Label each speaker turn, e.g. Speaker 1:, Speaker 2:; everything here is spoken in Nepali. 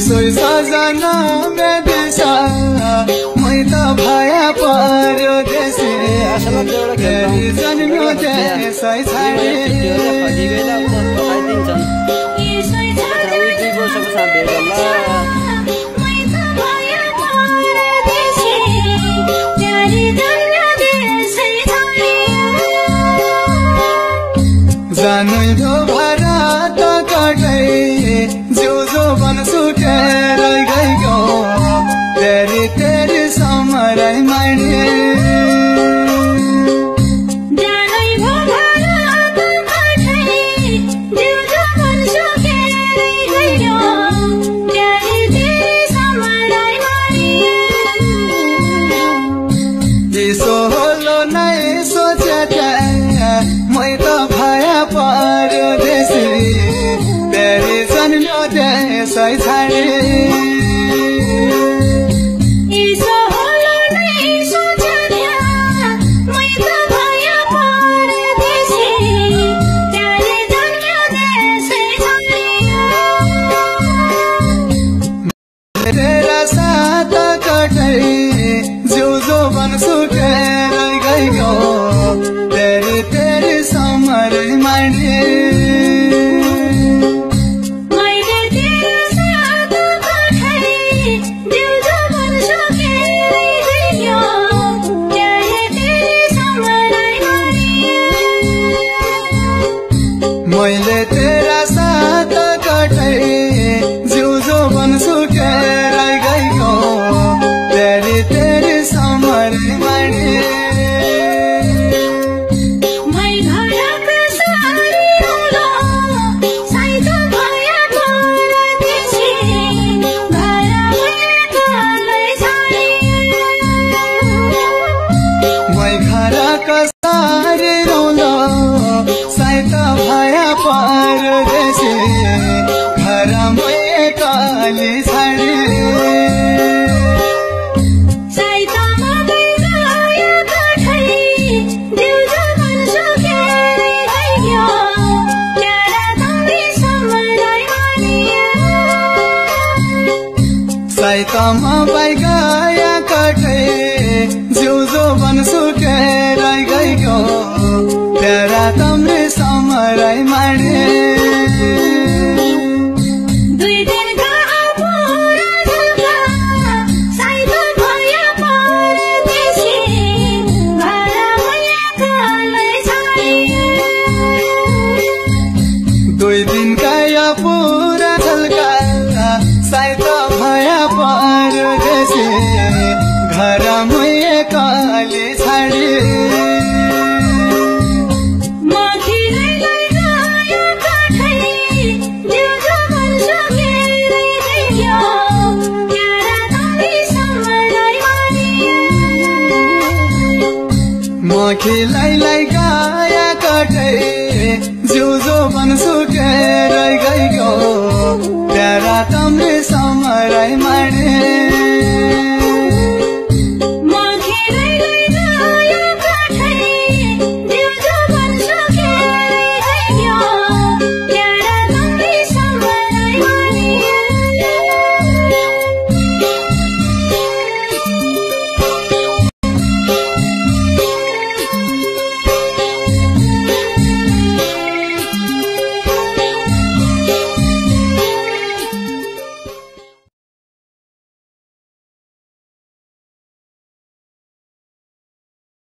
Speaker 1: सोई सजना बेदिसा मै त भया पर्यो देशे फेरि जन्म्यो देशै छाडे जानै दो भारत कटै जो जो बन सुटेर गइगयो तेरी तेरी समरै माने सै छाडे तेरा साथ कटै जो जो बन सुटेर गइगयो तेरी तेरी समरै माने मैले तेरा साथ कटै जो जो बन सुटेर गइगयो तेरी तेरी समरै माने मै घरका सारी रौलो साइत भया परदेशी घरमै एक्लै छाडे साइतमा बाइगाया कटै जो जो बन सुटेर गइगयो तेरा तम्रे समरै माडे दुई दिन काया पूरा झल्का साइत भया परदेशी घरमै एक्लै छाडे खिलाइलाई गाया कटै जो जो बन सुटेर गइगयो तेरा तम्रे समरै माने